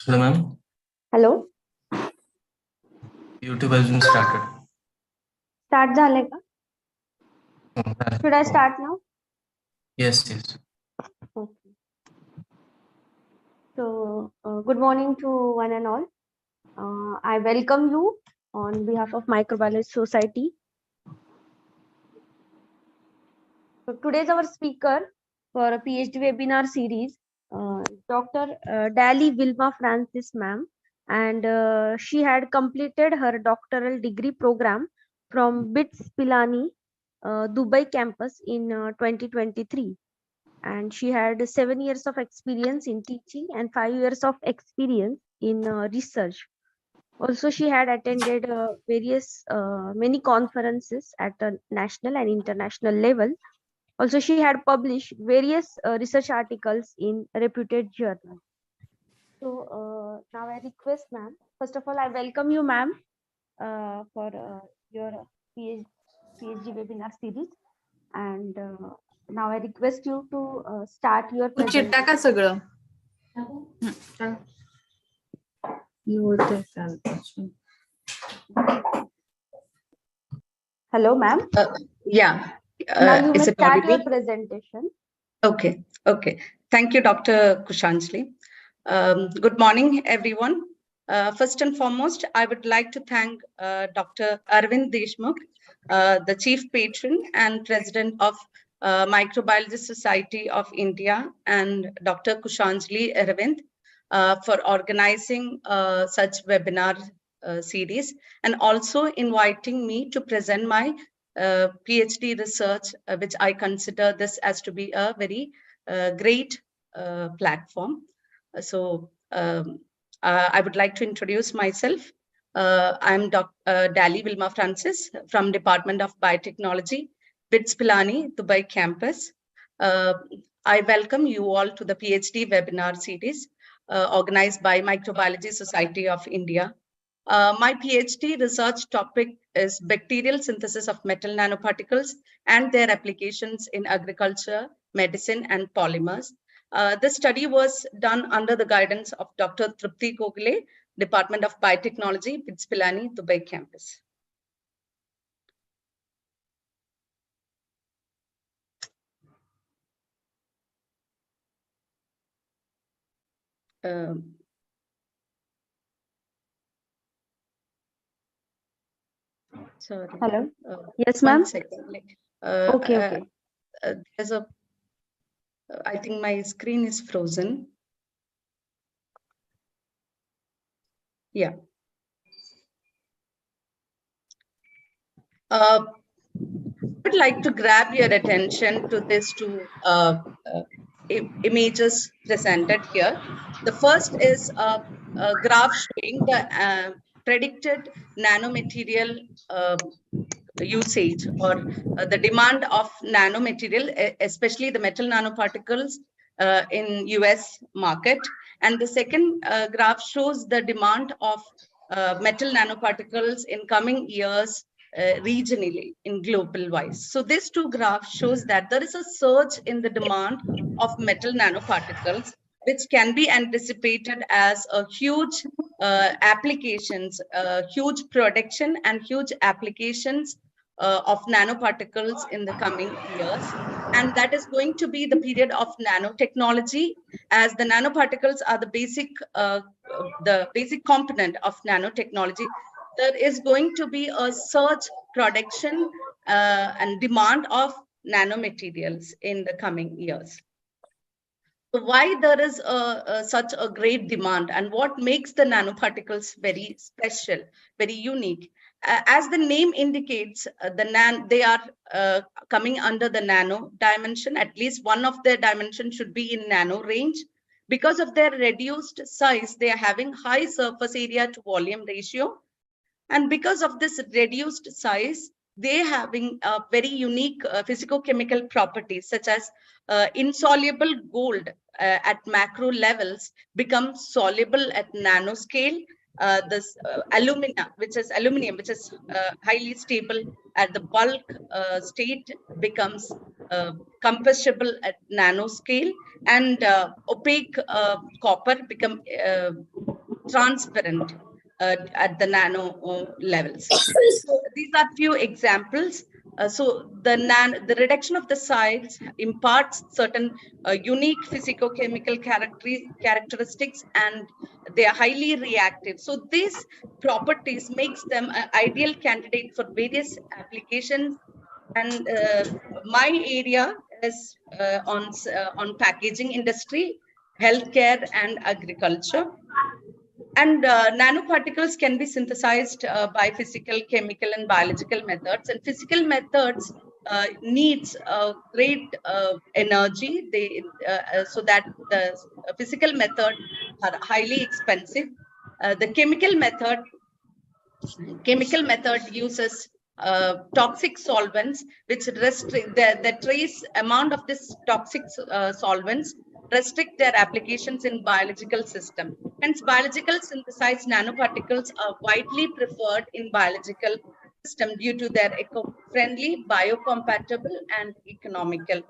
Hello, ma'am. Hello. YouTube has been started. Start झाले का? Should I start now? Yes, yes. Okay. So, good morning to one and all. I welcome you on behalf of Microbiology Society. So, today's our speaker for a PhD webinar series, Dr. Dali Wilma Francis, ma'am, and she had completed her doctoral degree program from BITS Pilani, Dubai campus in 2023. And she had 7 years of experience in teaching and 5 years of experience in research. Also, she had attended many conferences at a national and international level. Also, she had published various research articles in reputed journals. So now I request, ma'am, first of all, I welcome you, ma'am, for your PhD webinar series. And now I request you to start your presentation. चिट्टा का सगळं Hello, ma'am. Yeah. Now you may Is it start audible? your presentation. Okay. Okay. Thank you, Dr. Kushanjali. Good morning, everyone. First and foremost, I would like to thank Dr. Arvind Deshmukh, the Chief Patron and President of Microbiology Society of India, and Dr. Kushanjali Arvind for organizing such webinar series, and also inviting me to present my PhD research, which I consider this as to be a very great platform. So I would like to introduce myself. I'm Dr. Dali Wilma Francis from Department of Biotechnology, BITS Pilani, Dubai campus. I welcome you all to the PhD webinar series organized by Microbiology Society of India. My PhD research topic is bacterial synthesis of metal nanoparticles and their applications in agriculture, medicine, and polymers. This study was done under the guidance of Dr. Trupti Gokhale, Department of Biotechnology, BITS Pilani, Dubai campus. Sorry. Hello. Yes, ma'am. Okay. There's a. I think my screen is frozen. Yeah. I would like to grab your attention to these two images presented here. The first is a graph showing the predicted nanomaterial usage or the demand of nanomaterial, especially the metal nanoparticles in US market. And the second graph shows the demand of metal nanoparticles in coming years regionally in global wise. So these two graphs shows that there is a surge in the demand of metal nanoparticles, which can be anticipated as a huge applications, huge production and huge applications of nanoparticles in the coming years. And that is going to be the period of nanotechnology, as the nanoparticles are the basic component of nanotechnology. There is going to be a surge production and demand of nanomaterials in the coming years. So why there is such a great demand, and what makes the nanoparticles very special, very unique? As the name indicates, they are coming under the nano dimension. At least one of their dimensions should be in nano range. Because of their reduced size, they are having high surface area to volume ratio. And because of this reduced size, they having very unique physicochemical properties, such as insoluble gold at macro levels become soluble at nanoscale. This aluminium, which is highly stable at the bulk state, becomes compressible at nanoscale, and opaque copper become transparent at the nano levels. So these are few examples. So the reduction of the size imparts certain unique physicochemical characteristics, and they are highly reactive. So these properties makes them an ideal candidate for various applications. And my area is on packaging industry, healthcare, and agriculture. And nanoparticles can be synthesized by physical, chemical, and biological methods. And physical methods needs great energy. So that the physical method are highly expensive. The chemical method uses toxic solvents, which restrict the trace amount of this toxic solvents restrict their applications in biological system. Hence, biological synthesized nanoparticles are widely preferred in biological system due to their eco-friendly, biocompatible, and economical.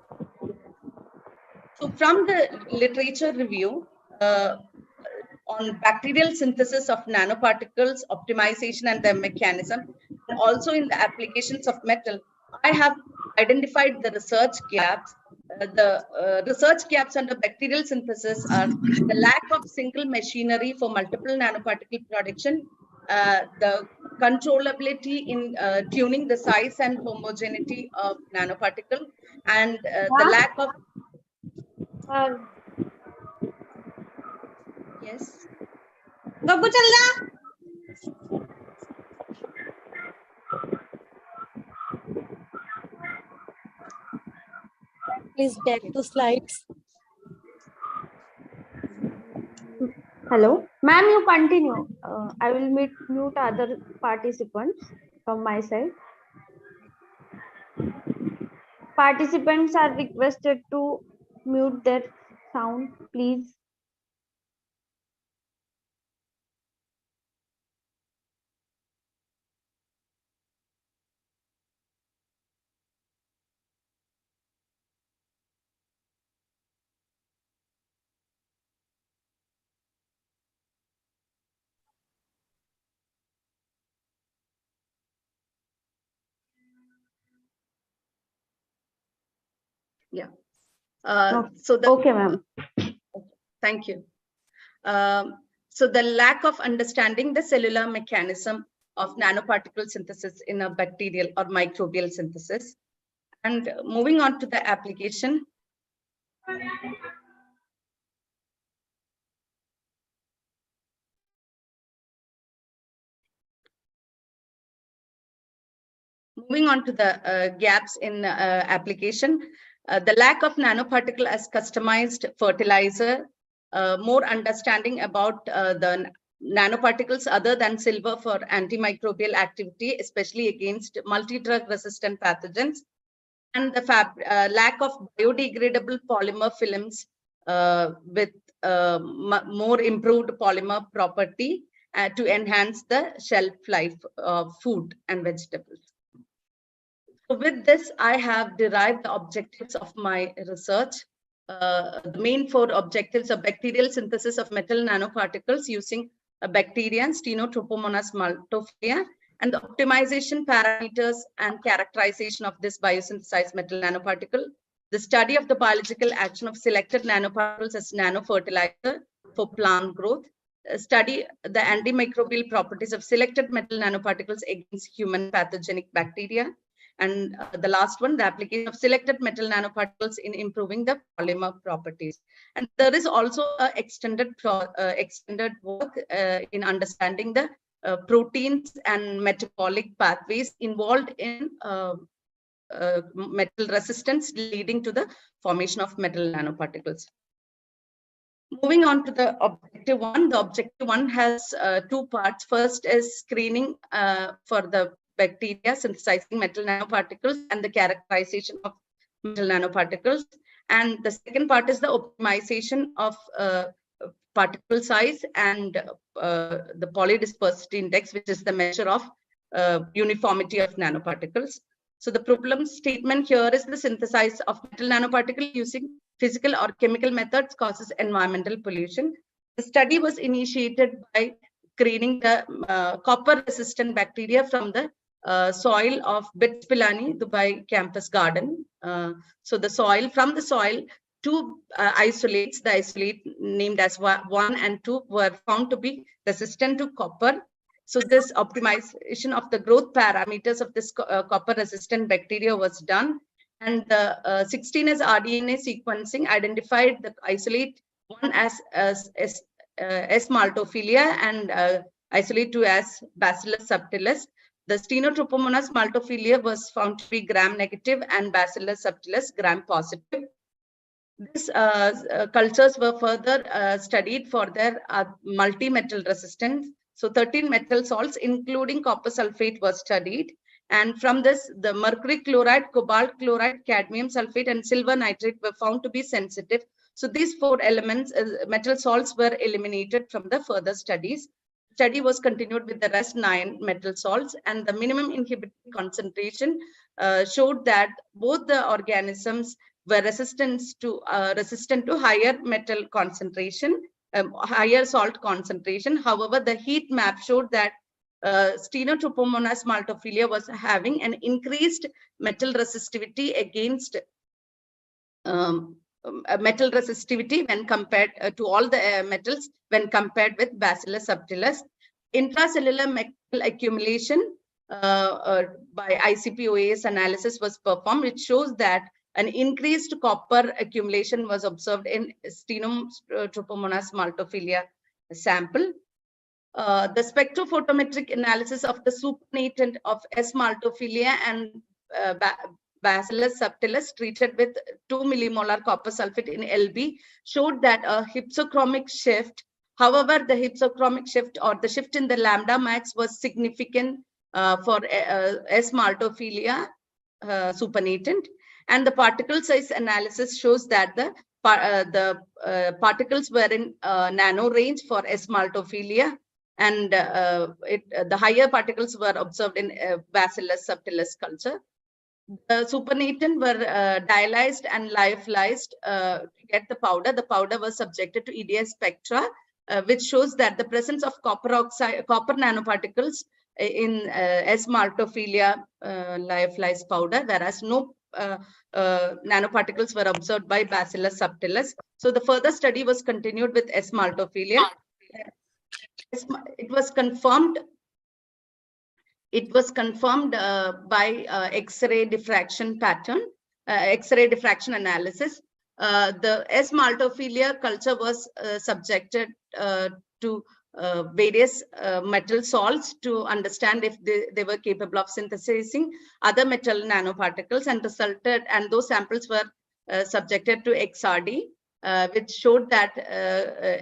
So from the literature review, on bacterial synthesis of nanoparticles, optimization and their mechanism, and also in the applications of metal, I have identified the research gaps. The research gaps under bacterial synthesis are the lack of single machinery for multiple nanoparticle production, the controllability in tuning the size and homogeneity of nanoparticle, and the lack of yes. Gappu चल जा Please back to slides. Hello, ma'am, you continue. I will mute other participants from my side. Participants are requested to mute their sound, please. Yeah. Okay, ma'am. Thank you. So the lack of understanding the cellular mechanism of nanoparticle synthesis in a bacterial or microbial synthesis. And moving on to the application. Moving on to the gaps in application, the lack of nanoparticle as customized fertilizer, more understanding about the nanoparticles other than silver for antimicrobial activity, especially against multi-drug resistant pathogens, and the lack of biodegradable polymer films with more improved polymer property to enhance the shelf life of food and vegetables. So with this, I have derived the objectives of my research. The main 4 objectives are bacterial synthesis of metal nanoparticles using a bacteria, Stenotrophomonas maltophilia, and the optimization parameters and characterization of this biosynthesized metal nanoparticle, the study of the biological action of selected nanoparticles as nanofertilizer for plant growth, study the antimicrobial properties of selected metal nanoparticles against human pathogenic bacteria, and the last one, the application of selected metal nanoparticles in improving the polymer properties. And there is also extended work in understanding the proteins and metabolic pathways involved in metal resistance leading to the formation of metal nanoparticles. Moving on to the objective 1, the objective 1 has 2 parts. First is screening for the bacteria synthesizing metal nanoparticles and the characterization of metal nanoparticles. And the second part is the optimization of particle size and the polydispersity index, which is the measure of uniformity of nanoparticles. So the problem statement here is the synthesis of metal nanoparticle using physical or chemical methods causes environmental pollution. The study was initiated by screening the copper-resistant bacteria from the soil of BITS Pilani, Dubai campus garden. So the soil, from the soil, two isolates, the isolate named as 1 and 2 were found to be resistant to copper. So this optimization of the growth parameters of this copper-resistant bacteria was done. And the 16S RDNA sequencing identified the isolate 1 as S. maltophilia and isolate 2 as Bacillus subtilis. The Stenotrophomonas maltophilia was found to be gram-negative and Bacillus subtilis gram-positive. These cultures were further studied for their multi-metal resistance. So 13 metal salts, including copper sulfate, was studied. And from this, the mercury chloride, cobalt chloride, cadmium sulfate, and silver nitrate were found to be sensitive. So these 4 elements, metal salts, were eliminated from the further studies. Study was continued with the rest 9 metal salts, and the minimum inhibitory concentration showed that both the organisms were resistant to higher metal concentration, higher salt concentration. However, the heat map showed that Stenotrophomonas maltophilia was having an increased metal resistivity against metal resistivity when compared to all the metals when compared with Bacillus subtilis. Intracellular metal accumulation by ICP-OAS analysis was performed, which shows that an increased copper accumulation was observed in Stenotrophomonas maltophilia sample. The spectrophotometric analysis of the supernatant of S. maltophilia and Bacillus subtilis treated with 2 millimolar copper sulfate in LB showed that a hypsochromic shift. However, the hypsochromic shift or the shift in the lambda max was significant for S. maltophilia supernatant, and the particle size analysis shows that the particles were in nano range for S. maltophilia, and the higher particles were observed in Bacillus subtilis culture. The supernatant were dialyzed and lyophilized to get the powder. The powder was subjected to EDS spectra, which shows that the presence of copper nanoparticles in S. maltophilia lyophilized powder, whereas no nanoparticles were observed by Bacillus subtilis. So the further study was continued with S. maltophilia. It was confirmed by X-ray diffraction pattern, X-ray diffraction analysis. The S. maltophilia culture was subjected to various metal salts to understand if they were capable of synthesizing other metal nanoparticles, and those samples were subjected to XRD, which showed that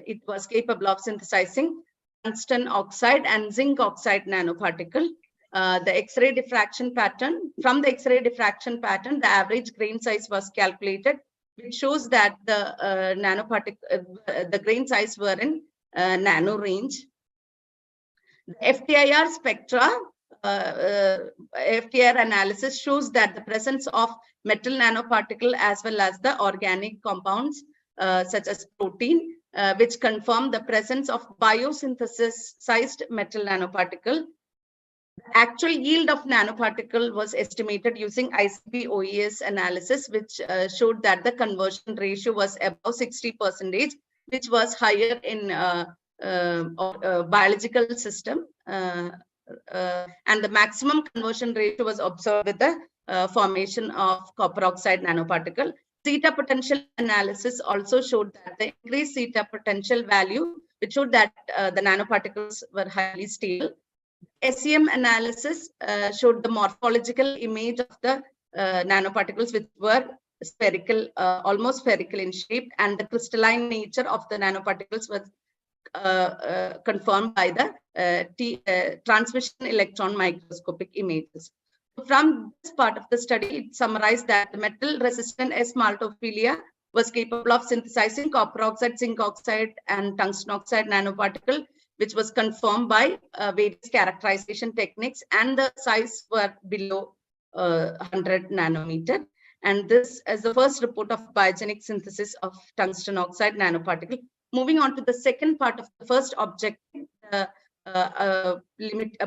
it was capable of synthesizing tungsten oxide and zinc oxide nanoparticle. The X-ray diffraction pattern, from the X-ray diffraction pattern, the average grain size was calculated, which shows that the the grain size were in nano range. The FTIR spectra, FTIR analysis shows that the presence of metal nanoparticle as well as the organic compounds such as protein, which confirm the presence of biosynthesized metal nanoparticle. The actual yield of nanoparticle was estimated using ICP-OAS analysis, which showed that the conversion ratio was above 60%, which was higher in biological system, and the maximum conversion ratio was observed with the formation of copper oxide nanoparticle. Zeta potential analysis also showed that the increased zeta potential value, which showed that the nanoparticles were highly stable. SEM analysis showed the morphological image of the nanoparticles, which were spherical, almost spherical in shape, and the crystalline nature of the nanoparticles was confirmed by the transmission electron microscopic images. From this part of the study, it summarized that the metal-resistant S. maltophilia was capable of synthesizing copper oxide, zinc oxide, and tungsten oxide nanoparticle, which was confirmed by various characterization techniques, and the size were below 100 nanometer. And this is the first report of biogenic synthesis of tungsten oxide nanoparticle Moving on to the second part of the first objective,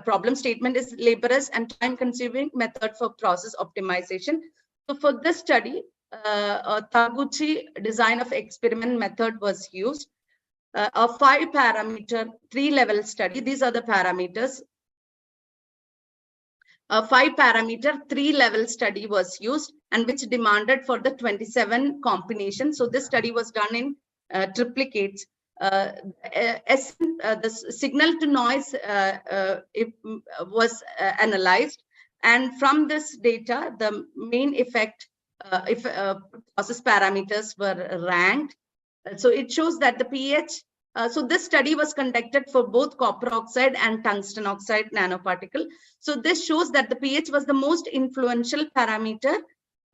problem statement is laborious and time-consuming method for process optimization. So for this study, a Taguchi design of experiment method was used. A 5-parameter, 3-level study. These are the parameters. A 5-parameter, 3-level study was used, and which demanded for the 27 combinations. So this study was done in triplicates. The signal to noise was analyzed, and from this data, the main effect process parameters were ranked. So it shows that the pH. So this study was conducted for both copper oxide and tungsten oxide nanoparticle. So this shows that the pH was the most influential parameter,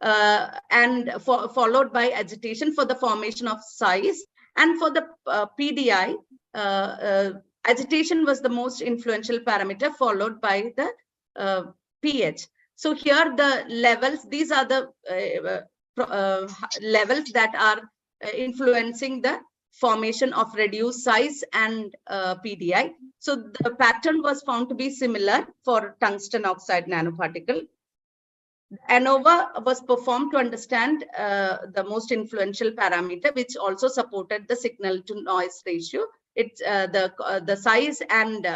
and followed by agitation for the formation of size. And for the PDI, agitation was the most influential parameter, followed by the pH. So here the levels, these are the levels that are influencing the formation of reduced size and PDI. So the pattern was found to be similar for tungsten oxide nanoparticle. ANOVA was performed to understand the most influential parameter, which also supported the signal to noise ratio. It's the size and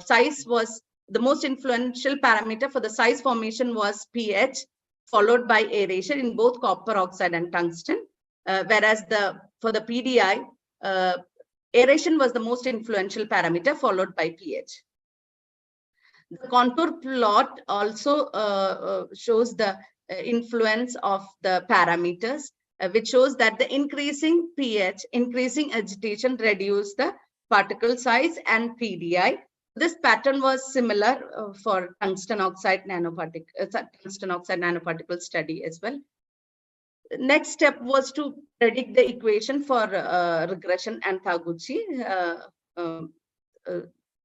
size was the most influential parameter for the size formation was pH, followed by aeration in both copper oxide and tungsten. Whereas for the PDI, aeration was the most influential parameter, followed by pH. The contour plot also shows the influence of the parameters, which shows that the increasing pH, increasing agitation reduced the particle size and PDI. This pattern was similar for tungsten oxide nanoparticle study as well. Next step was to predict the equation for regression and Taguchi.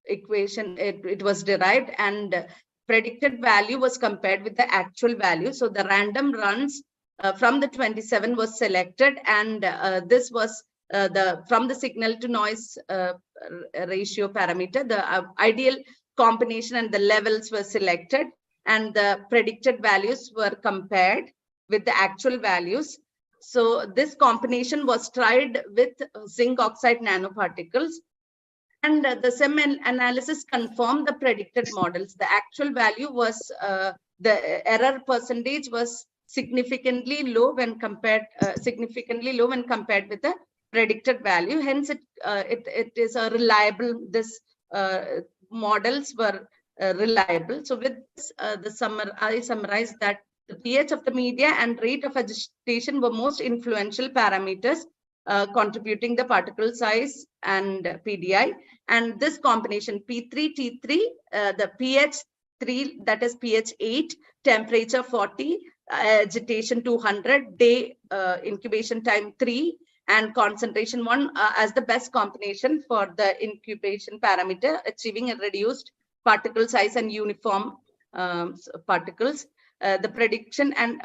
Equation, it was derived, and predicted value was compared with the actual value. So the random runs from the 27 was selected, and this was from the signal to noise ratio parameter, the ideal combination and the levels were selected, and the predicted values were compared with the actual values. So this combination was tried with zinc oxide nanoparticles, and the SEM analysis confirmed the predicted models. The actual value was, the error percentage was significantly low when compared with the predicted value. Hence, it is a reliable. This models were reliable. So with this, I summarize that the pH of the media and rate of agitation were most influential parameters, contributing the particle size and PDI. And this combination P3, T3, the pH 3, that is pH 8, temperature 40, agitation 200, day incubation time 3, and concentration 1 as the best combination for the incubation parameter, achieving a reduced particle size and uniform particles. The prediction and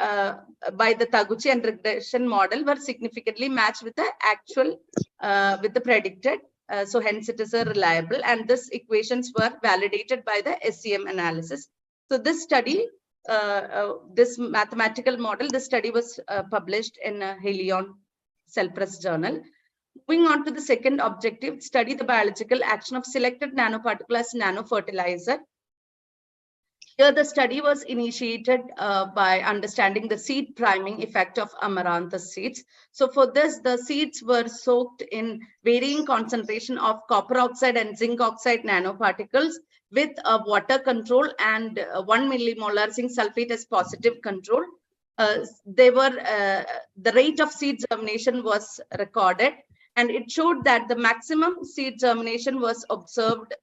by the Taguchi and regression model were significantly matched with the actual, with the predicted. So hence it is a reliable, and this equations were validated by the SEM analysis. So this study, this mathematical model, this study was published in Helion Cell Press Journal. Moving on to the second objective, study the biological action of selected nanoparticle as nanofertilizer. Here, the study was initiated by understanding the seed priming effect of amaranthus seeds. So for this, the seeds were soaked in varying concentration of copper oxide and zinc oxide nanoparticles with a water control and 1 millimolar zinc sulfate as positive control. The rate of seed germination was recorded, and it showed that the maximum seed germination was observed.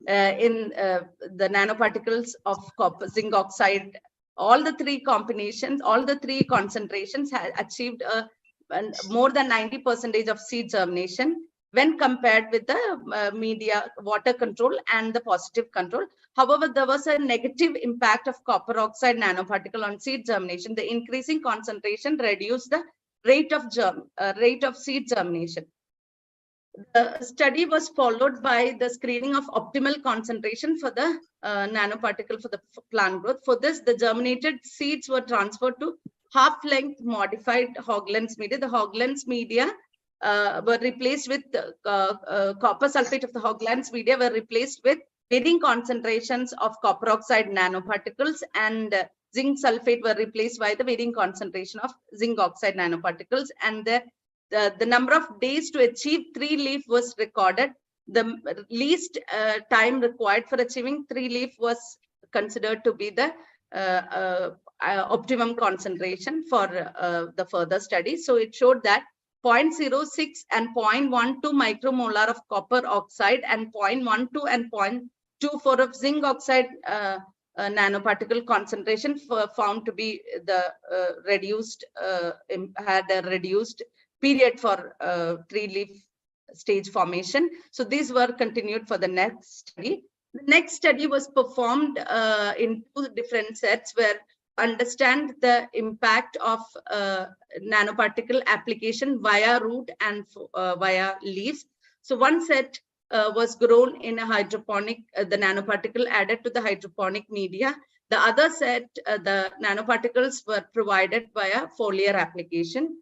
In the nanoparticles of copper, zinc oxide. All the three combinations, all the three concentrations had achieved more than 90% of seed germination when compared with the media water control and the positive control. However, there was a negative impact of copper oxide nanoparticle on seed germination. The increasing concentration reduced the rate of seed germination. The study was followed by the screening of optimal concentration for the nanoparticle for the plant growth. For this, the germinated seeds were transferred to half-length modified Hoagland's media. The Hoagland's media were replaced with copper sulfate of the Hoagland's media were replaced with varying concentrations of copper oxide nanoparticles, and zinc sulfate were replaced by the varying concentration of zinc oxide nanoparticles, and the number of days to achieve 3-leaf was recorded. The least time required for achieving 3-leaf was considered to be the optimum concentration for the further study. So it showed that 0.06 and 0.12 micromolar of copper oxide and 0.12 and 0.24 of zinc oxide nanoparticle concentration found to be the reduced, had a reduced period for 3-leaf stage formation. So these were continued for the next study. The next study was performed in 2 different sets where understand the impact of nanoparticle application via root and via leaves. So one set was grown in a hydroponic, the nanoparticle added to the hydroponic media. The other set, the nanoparticles were provided via foliar application.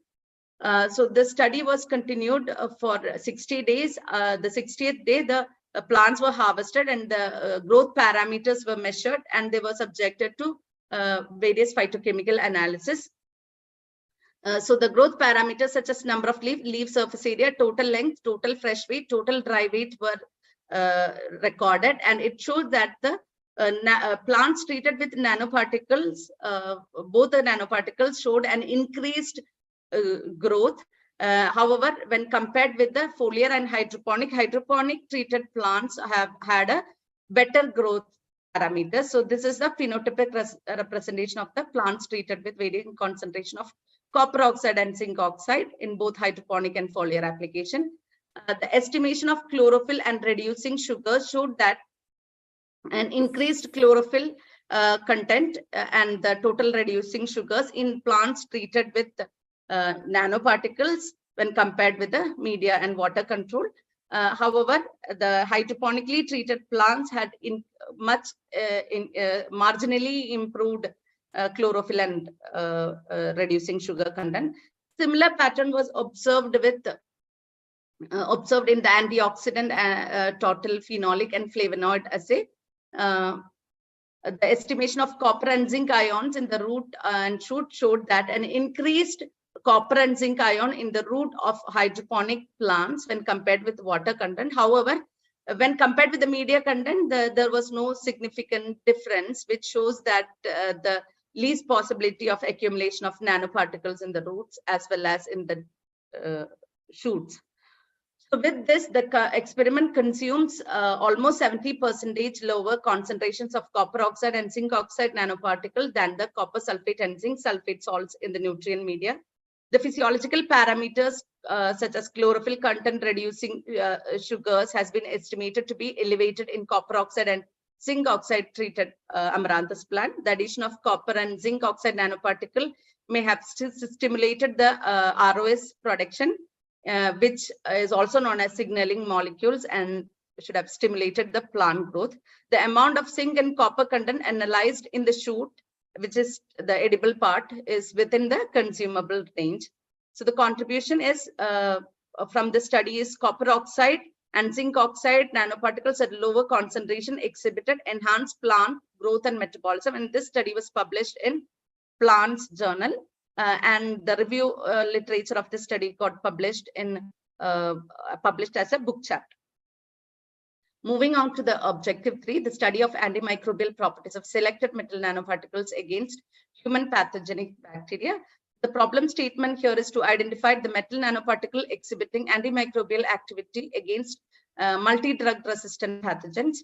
So the study was continued for 60 days. The 60th day, the plants were harvested and the growth parameters were measured, and they were subjected to various phytochemical analysis. So the growth parameters such as number of leaf surface area, total length, total fresh weight, total dry weight were recorded, and it showed that the plants treated with nanoparticles, both the nanoparticles showed an increased growth. However, when compared with the foliar and hydroponic treated plants have had a better growth parameters. So this is the phenotypic representation of the plants treated with varying concentration of copper oxide and zinc oxide in both hydroponic and foliar application. The estimation of chlorophyll and reducing sugars showed that an increased chlorophyll content and the total reducing sugars in plants treated with nanoparticles when compared with the media and water control. However, the hydroponically treated plants had marginally improved chlorophyll and reducing sugar content. Similar pattern was observed with observed in the antioxidant, total phenolic and flavonoid assay. The estimation of copper and zinc ions in the root and shoot showed that an increased copper and zinc ion in the root of hydroponic plants when compared with water content. However, when compared with the media content, there was no significant difference, which shows that the least possibility of accumulation of nanoparticles in the roots as well as in the shoots. So with this, the experiment consumes almost 70% lower concentrations of copper oxide and zinc oxide nanoparticle than the copper sulfate and zinc sulfate salts in the nutrient media. The physiological parameters such as chlorophyll content reducing sugars has been estimated to be elevated in copper oxide and zinc oxide treated amaranthus plant. The addition of copper and zinc oxide nanoparticle may have stimulated the ROS production, which is also known as signaling molecules, and should have stimulated the plant growth. The amount of zinc and copper content analyzed in the shoot, which is the edible part, is within the consumable range. So the contribution is from the study is copper oxide and zinc oxide nanoparticles at lower concentration exhibited enhanced plant growth and metabolism. And this study was published in Plants Journal, and the review literature of this study got published in published as a book chapter. Moving on to the objective 3, the study of antimicrobial properties of selected metal nanoparticles against human pathogenic bacteria. The problem statement here is to identify the metal nanoparticle exhibiting antimicrobial activity against multi-drug resistant pathogens.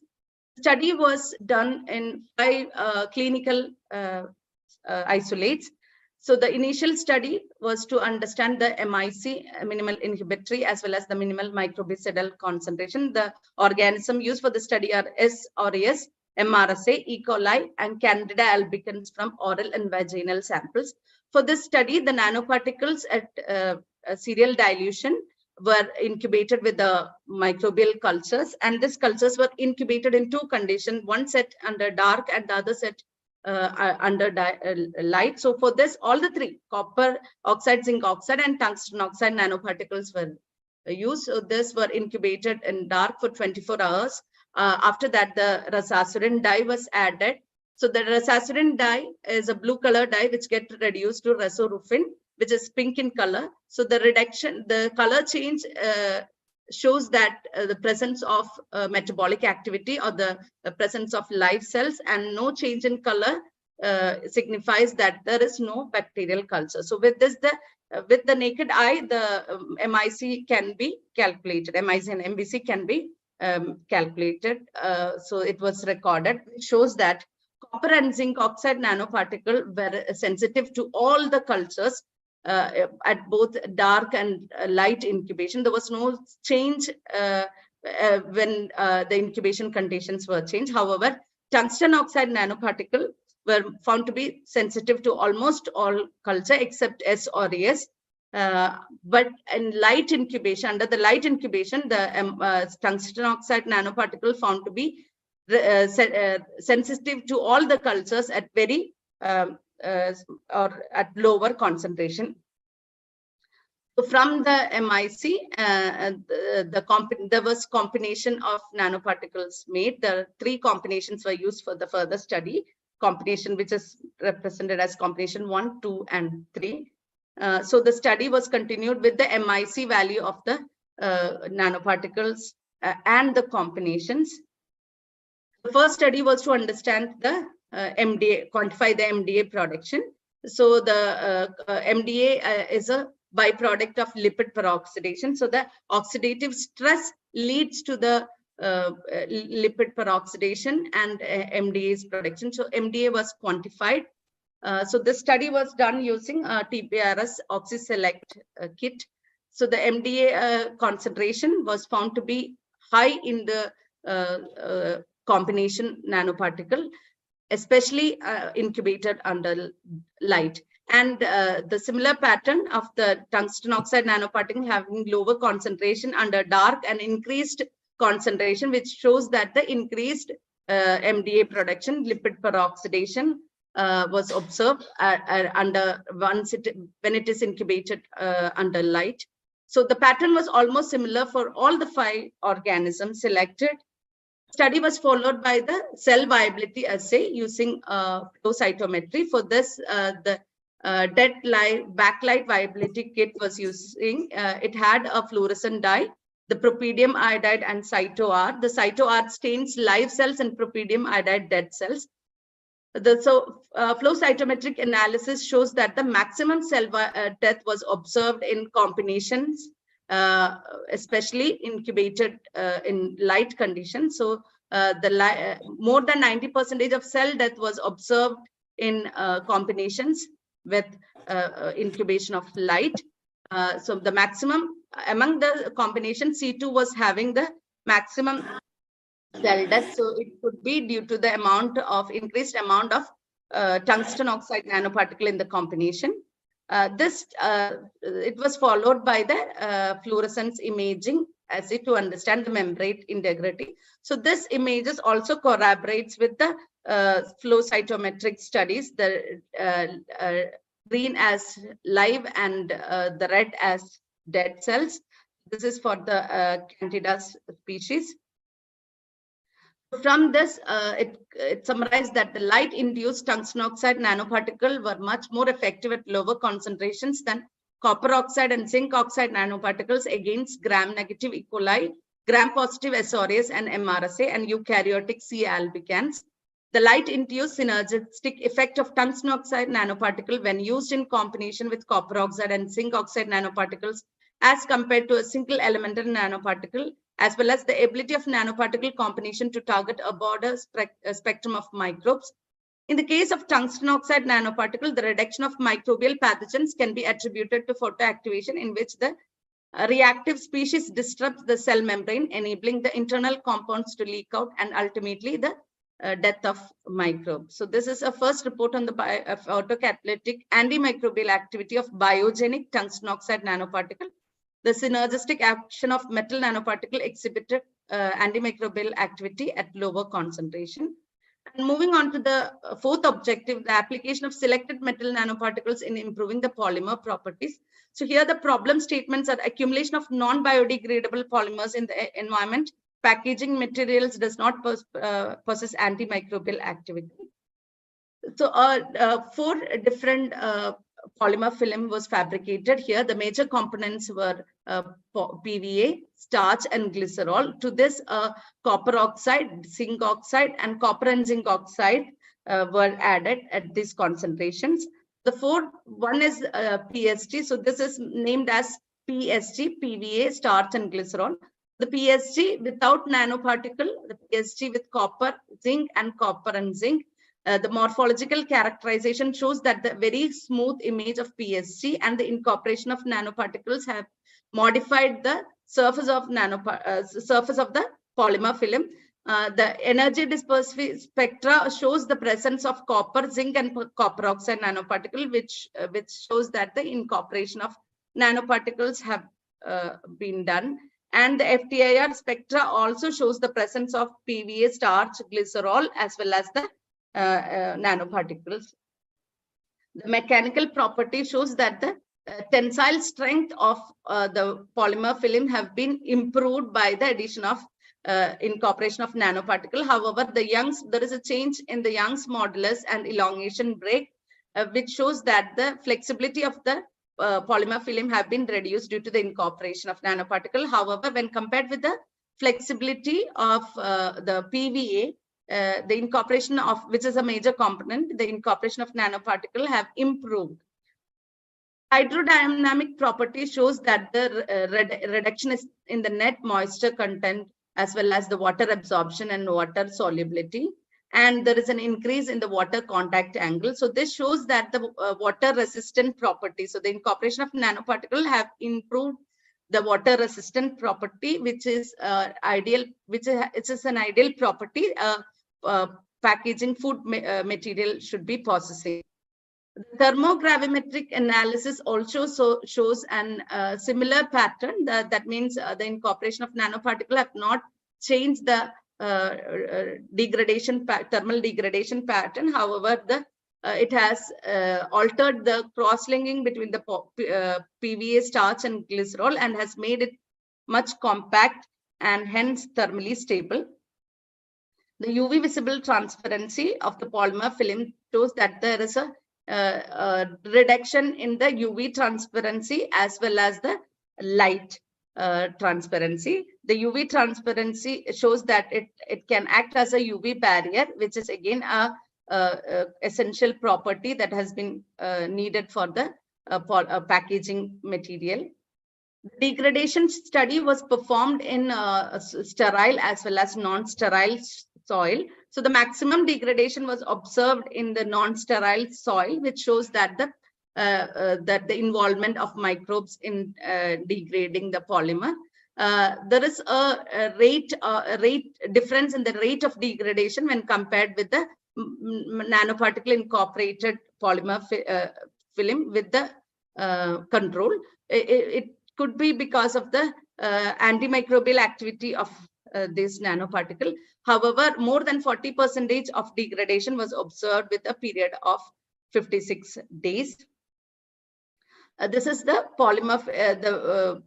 The study was done in 5 clinical isolates. So the initial study was to understand the MIC, minimal inhibitory, as well as the minimal microbicidal concentration. The organism used for the study are S. aureus, MRSA, E. coli, and Candida albicans from oral and vaginal samples. For this study, the nanoparticles at serial dilution were incubated with the microbial cultures, and these cultures were incubated in two conditions, one set under dark and the other set under light. So for this, all the three, copper oxide, zinc oxide, and tungsten oxide nanoparticles were used. So this were incubated in dark for 24 hours. After that, the rasazurin dye was added. So the rasazurin dye is a blue color dye which gets reduced to resorufin, which is pink in color. So the reduction, the color change shows that the presence of metabolic activity or the presence of live cells, and no change in color signifies that there is no bacterial culture. So with this, with the naked eye, the MIC can be calculated. MIC and MBC can be calculated. So it was recorded. It shows that copper and zinc oxide nanoparticle were sensitive to all the cultures at both dark and light incubation. There was no change when the incubation conditions were changed. However, tungsten oxide nanoparticle were found to be sensitive to almost all culture except S or S. But in light incubation, under the light incubation, the tungsten oxide nanoparticle found to be sensitive to all the cultures at very or at lower concentration. So from the MIC, there was combination of nanoparticles made. The three combinations were used for the further study. Combination which is represented as combination 1, 2, and 3. So the study was continued with the MIC value of the nanoparticles and the combinations. The first study was to understand the MDA, quantify the MDA production. So the MDA is a byproduct of lipid peroxidation. So the oxidative stress leads to the lipid peroxidation and MDA's production. So MDA was quantified. So this study was done using TPRS OxySelect kit. So the MDA concentration was found to be high in the combination nanoparticle, especially incubated under light. And the similar pattern of the tungsten oxide nanoparticle having lower concentration under dark and increased concentration, which shows that the increased MDA production, lipid peroxidation, was observed under when it is incubated under light. So the pattern was almost similar for all the 5 organisms selected. Study was followed by the cell viability assay using flow cytometry. For this, the dead light backlight viability kit was using. It had a fluorescent dye, the propydium iodide and cyto-R. The cyto-R stains live cells and propydium iodide dead cells. Flow cytometric analysis shows that the maximum cell death was observed in combinations, especially incubated in light conditions. So more than 90% of cell death was observed in combinations with incubation of light. So the maximum among the combination, C2 was having the maximum cell death. So it could be due to the increased amount of tungsten oxide nanoparticle in the combination. It was followed by the fluorescence imaging assay to understand the membrane integrity. So this images also corroborates with the flow cytometric studies, the green as live and the red as dead cells. This is for the Candida species. From this, it summarized that the light-induced tungsten oxide nanoparticle were much more effective at lower concentrations than copper oxide and zinc oxide nanoparticles against gram-negative E. coli, gram-positive S. aureus and MRSA, and eukaryotic C. albicans. The light-induced synergistic effect of tungsten oxide nanoparticle when used in combination with copper oxide and zinc oxide nanoparticles as compared to a single elemental nanoparticle, as well as the ability of nanoparticle combination to target a broader spectrum of microbes. In the case of tungsten oxide nanoparticle, the reduction of microbial pathogens can be attributed to photoactivation, in which the reactive species disrupts the cell membrane, enabling the internal compounds to leak out, and ultimately the death of microbes. So this is a first report on the photocatalytic antimicrobial activity of biogenic tungsten oxide nanoparticle. The synergistic action of metal nanoparticle exhibited antimicrobial activity at lower concentration. And moving on to the fourth objective, the application of selected metal nanoparticles in improving the polymer properties. So here the problem statements are accumulation of non-biodegradable polymers in the environment. Packaging materials does not possess antimicrobial activity. So four different polymer film was fabricated here. The major components were PVA, starch, and glycerol. To this, copper oxide, zinc oxide, and copper and zinc oxide were added at these concentrations. The one is PSG. So this is named as PSG, PVA, starch, and glycerol. The PSG without nanoparticle, the PSG with copper, zinc, and copper and zinc. The morphological characterization shows that the very smooth image of PSG and the incorporation of nanoparticles have modified the surface of the polymer film. The energy dispersive spectra shows the presence of copper, zinc, and copper oxide nanoparticle, which shows that the incorporation of nanoparticles have been done. And the FTIR spectra also shows the presence of PVA, starch, glycerol, as well as the nanoparticles. The mechanical property shows that the tensile strength of the polymer film have been improved by the addition of incorporation of nanoparticle. However, there is a change in the Young's modulus and elongation break, which shows that the flexibility of the polymer film have been reduced due to the incorporation of nanoparticle. However, when compared with the flexibility of the PVA, the incorporation of, which is a major component, the incorporation of nanoparticle have improved. Hydrodynamic property shows that the reduction is in the net moisture content as well as the water absorption and water solubility. And there is an increase in the water contact angle. So this shows that the water resistant property. So the incorporation of nanoparticle have improved the water resistant property, which is ideal, it is an ideal property packaging food material should be possessing. The thermogravimetric analysis also shows an similar pattern. That means the incorporation of nanoparticle have not changed the thermal degradation pattern. However, it has altered the cross-linking between the PVA, starch, and glycerol and has made it much compact and hence thermally stable. The UV visible transparency of the polymer film shows that there is a reduction in the UV transparency as well as the light transparency. The UV transparency shows that it can act as a UV barrier, which is again a essential property that has been needed for the packaging material. The degradation study was performed in sterile as well as non-sterile soil. So the maximum degradation was observed in the non-sterile soil, which shows that the involvement of microbes in degrading the polymer. There is a rate difference in the rate of degradation when compared with the nanoparticle incorporated polymer film with the control. It could be because of the antimicrobial activity of this nanoparticle. However, more than 40% of degradation was observed with a period of 56 days. This is the polymer,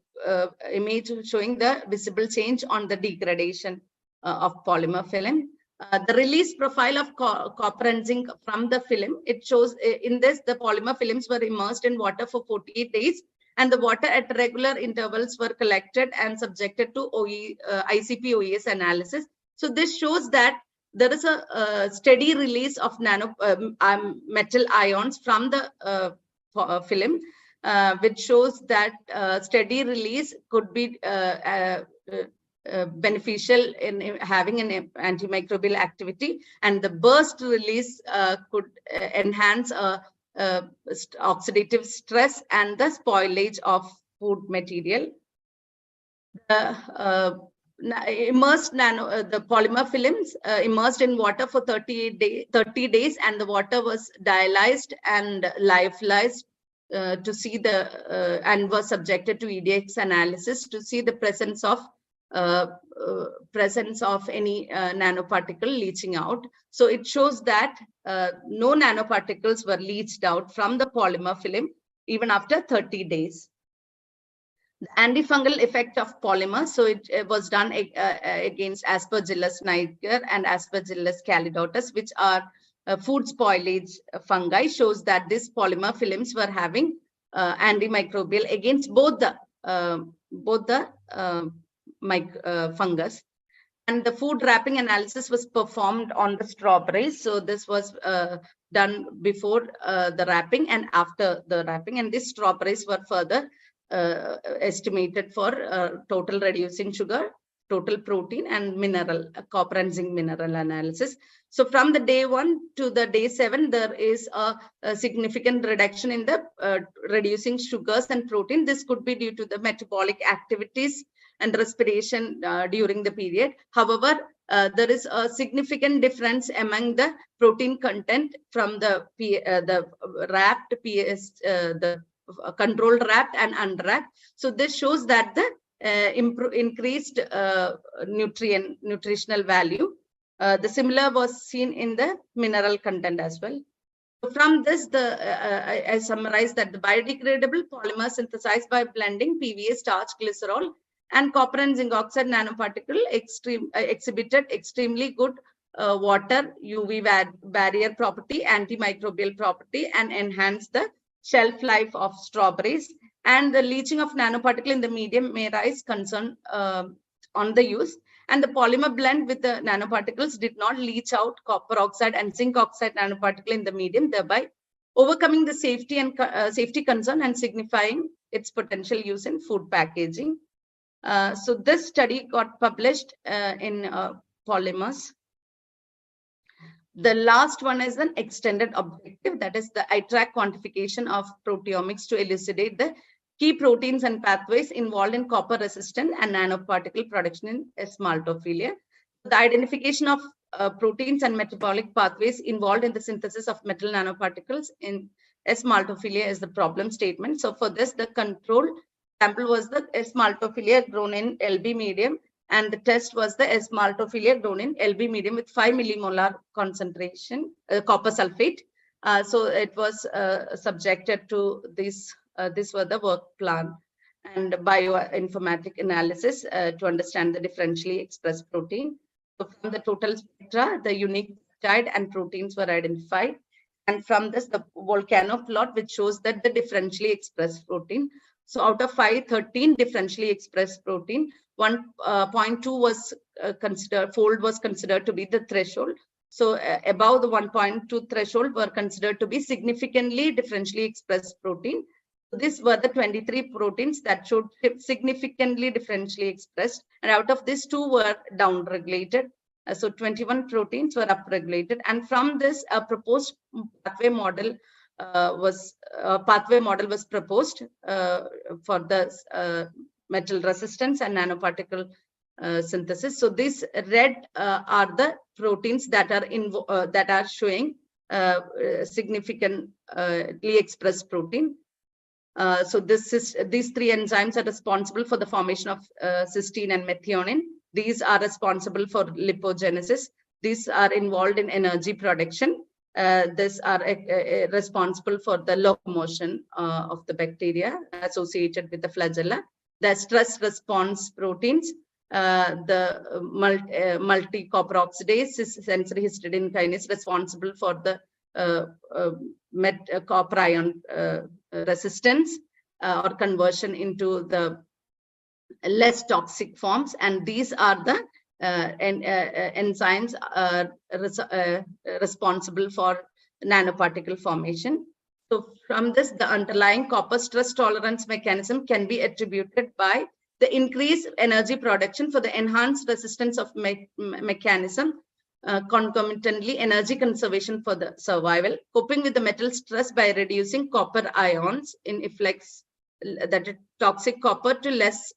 image showing the visible change on the degradation of polymer film. The release profile of copper and zinc from the film, it shows in this the polymer films were immersed in water for 48 days and the water at regular intervals were collected and subjected to ICP OES analysis. So this shows that there is a steady release of metal ions from the film, which shows that steady release could be beneficial in having an antimicrobial activity, and the burst release could enhance oxidative stress and the spoilage of food material. The the polymer films immersed in water for 30 days, and the water was dialyzed and lyophilized to see and was subjected to EDX analysis to see the presence of any nanoparticle leaching out. So it shows that no nanoparticles were leached out from the polymer film even after 30 days. The antifungal effect of polymer, so it was done against Aspergillus niger and Aspergillus calidotus, which are food spoilage fungi, shows that these polymer films were having antimicrobial against both the fungus. And the food wrapping analysis was performed on the strawberries. So this was done before the wrapping and after the wrapping. And these strawberries were further estimated for total reducing sugar, total protein, and mineral, copper and zinc mineral analysis. So from the day 1 to the day 7, there is a significant reduction in the reducing sugars and protein. This could be due to the metabolic activities and respiration during the period. However, there is a significant difference among the protein content from the wrapped PS, the controlled wrapped and unwrapped. So this shows that the increased nutritional value. The similar was seen in the mineral content as well. From this, I summarized that the biodegradable polymer synthesized by blending PVA, starch, glycerol, and copper and zinc oxide nanoparticle exhibited extremely good water UV barrier property, antimicrobial property, and enhanced the shelf life of strawberries. And the leaching of nanoparticle in the medium may raise concern on the use. And the polymer blend with the nanoparticles did not leach out copper oxide and zinc oxide nanoparticle in the medium, thereby overcoming the safety and safety concern and signifying its potential use in food packaging. So this study got published in Polymers. The last one is an extended objective, that is the ITRAC quantification of proteomics to elucidate the key proteins and pathways involved in copper resistant and nanoparticle production in S. maltophilia. The identification of proteins and metabolic pathways involved in the synthesis of metal nanoparticles in S. maltophilia is the problem statement. So for this, the control sample was the S. maltophilia grown in LB medium, and the test was the S. maltophilia grown in LB medium with 5 millimolar concentration copper sulfate. So it was subjected to this. This were the work plan and bioinformatic analysis to understand the differentially expressed protein. So from the total spectra, the unique peptide and proteins were identified. And from this, the volcano plot, which shows that the differentially expressed protein. So out of 13 differentially expressed protein, 1.2 was fold was considered to be the threshold. So above the 1.2 threshold were considered to be significantly differentially expressed protein. These were the 23 proteins that showed significantly differentially expressed, and out of this, 2 were downregulated. So 21 proteins were upregulated, and from this, a proposed pathway model was proposed for the metal resistance and nanoparticle synthesis. So these red are the proteins that are showing significantly expressed protein. So these 3 enzymes are responsible for the formation of cysteine and methionine. These are responsible for lipogenesis. These are involved in energy production. These are responsible for the locomotion of the bacteria associated with the flagella. The stress response proteins, the multi-copper oxidase, sensory histidine kinase, responsible for the copper ion resistance or conversion into the less toxic forms, and these are the enzymes responsible for nanoparticle formation. So from this, the underlying copper stress tolerance mechanism can be attributed by the increased energy production for the enhanced resistance of mechanism, concomitantly energy conservation for the survival, coping with the metal stress by reducing copper ions in efflux, that is toxic copper to less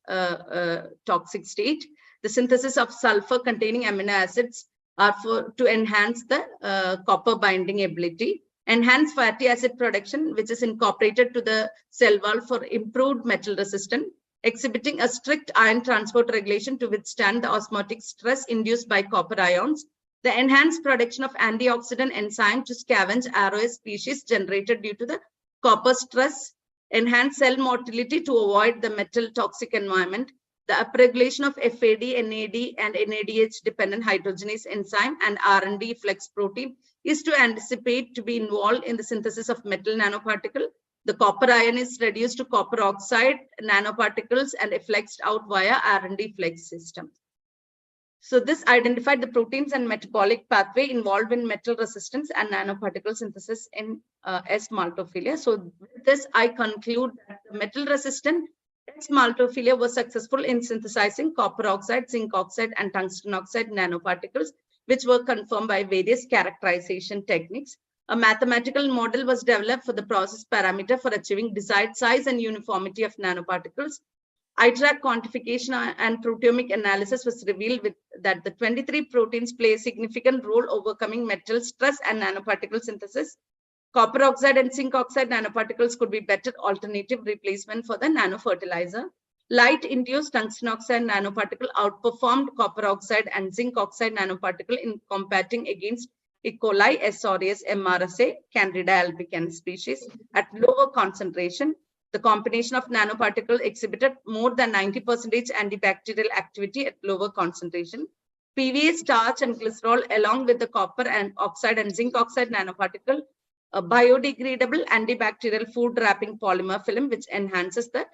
toxic state. The synthesis of sulfur-containing amino acids are to enhance the copper binding ability, enhance fatty acid production, which is incorporated to the cell wall for improved metal resistance, exhibiting a strict ion transport regulation to withstand the osmotic stress induced by copper ions, the enhanced production of antioxidant enzyme to scavenge ROS species generated due to the copper stress, enhanced cell motility to avoid the metal toxic environment, the upregulation of FAD, NAD, and NADH dependent hydrogenase enzyme and RND flex protein is to anticipate to be involved in the synthesis of metal nanoparticle. The copper ion is reduced to copper oxide nanoparticles and flexed out via RND flex system. So this identified the proteins and metabolic pathway involved in metal resistance and nanoparticle synthesis in S. maltophilia. So with this, I conclude that the metal resistant S. maltophilia was successful in synthesizing copper oxide, zinc oxide, and tungsten oxide nanoparticles, which were confirmed by various characterization techniques. A mathematical model was developed for the process parameter for achieving desired size and uniformity of nanoparticles. ITRAC quantification and proteomic analysis was revealed that the 23 proteins play a significant role overcoming metal stress and nanoparticle synthesis. Copper oxide and zinc oxide nanoparticles could be better alternative replacement for the nanofertilizer. Light-induced tungsten oxide nanoparticle outperformed copper oxide and zinc oxide nanoparticle in combating against E. coli, S. aureus, MRSA, Candida albicans species at lower concentration. The combination of nanoparticle exhibited more than 90% antibacterial activity at lower concentration. PVA, starch, and glycerol, along with the copper and oxide and zinc oxide nanoparticle, a biodegradable antibacterial food wrapping polymer film, which enhances the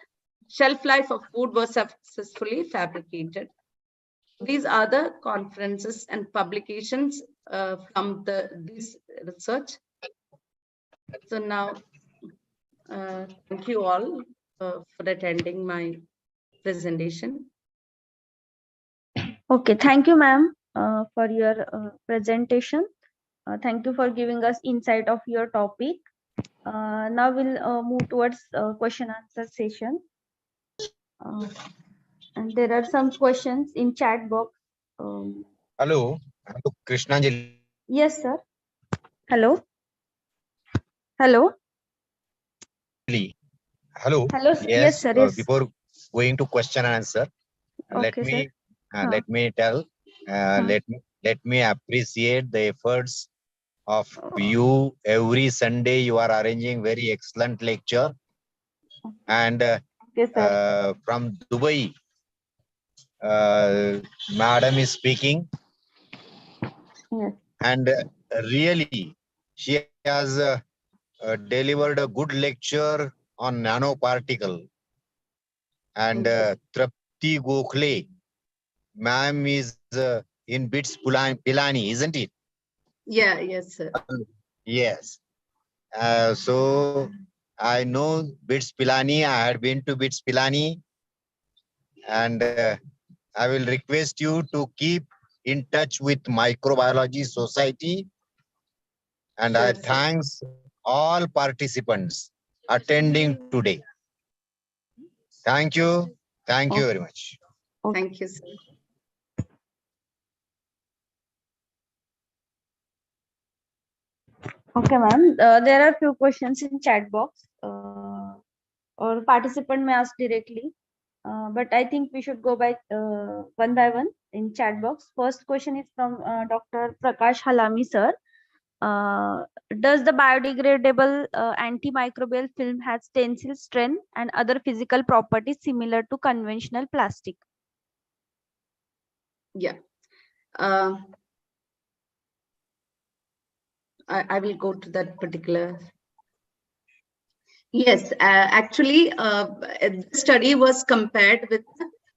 shelf life of food, was successfully fabricated. These are the conferences and publications from this research. So now, thank you all for attending my presentation. Okay, thank you, ma'am, for your presentation. Thank you for giving us insight of your topic. Now we'll move towards question answer session. And there are some questions in chat box. Hello, Krishnanjali. Yes, sir. Hello. Hello. Hello. Hello. Yes, sir. Yes. Before going to question and answer, Okay, let me tell. Let me appreciate the efforts of you. Every Sunday you are arranging very excellent lecture, and yes, sir. from Dubai, Madam is speaking, Yes. and really she has delivered a good lecture on nanoparticle. And Trapti Gokhale, ma'am, is in BITS Pilani, isn't it? Yeah, yes, sir. Yes. So I know BITS Pilani. I had been to BITS Pilani, and I will request you to keep in touch with Microbiology Society. And Sure, I sir. thanks all participants attending today. Thank you. Thank you very much. Thank you, sir. Okay, ma'am. There are few questions in chat box, or participant may ask directly. But I think we should go by one in chat box. First question is from Dr. Prakash Halami, sir. Does the biodegradable antimicrobial film has tensile strength and other physical properties similar to conventional plastic? Yeah. I will go to that particular. Yes, actually, the study was compared with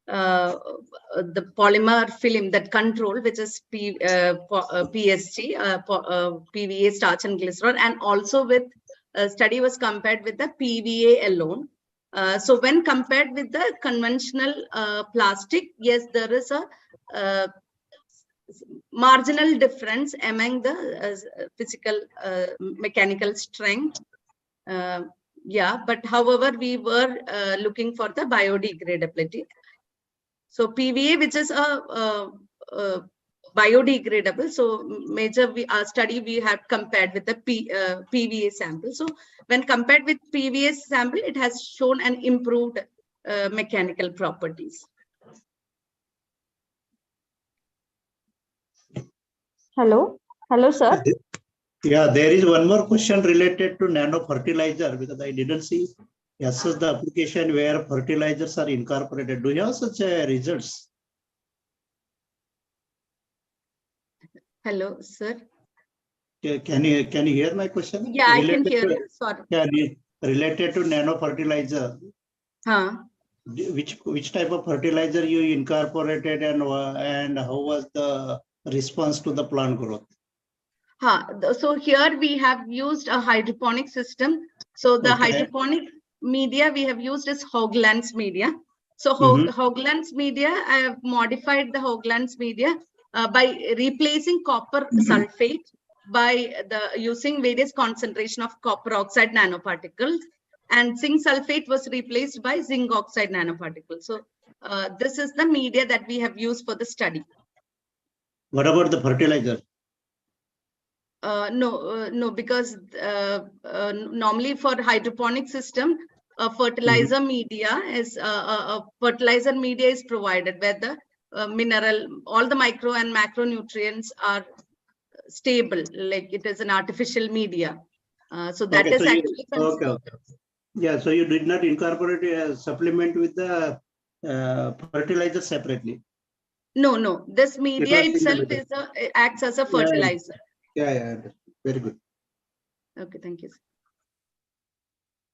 the polymer film that control, which is PSG, PVA, starch, and glycerol, and also with study was compared with the PVA alone. So when compared with the conventional plastic, yes, there is a marginal difference among the physical mechanical strength. Yeah, but however, we were looking for the biodegradability. So PVA, which is a biodegradable. So major study we have compared with the PVA sample. So when compared with PVA sample, it has shown an improved mechanical properties. Hello, sir. Yeah, there is one more question related to nano fertilizer because I didn't see such the application where fertilizers are incorporated. Do you have such results? Hello, sir. Can you hear my question? Yeah, I can hear you. Sorry. Yeah, related to nano fertilizer. Huh. Which type of fertilizer you incorporated and how was the response to the plant growth? So here we have used a hydroponic system. So the hydroponic media we have used is Hoagland's media. So Hoagland's media, I have modified the Hoagland's media by replacing copper sulfate by using various concentration of copper oxide nanoparticles, and zinc sulfate was replaced by zinc oxide nanoparticles. So this is the media that we have used for the study. What about the fertilizer? No, because normally for hydroponic system, fertilizer media is fertilizer media is provided where the mineral, all the micro and macronutrients are stable, like it is an artificial media. So that is actually okay. Yeah, so you did not incorporate a supplement with the fertilizer separately. No. This media itself acts as a fertilizer. Yeah. Very good. Okay, thank you.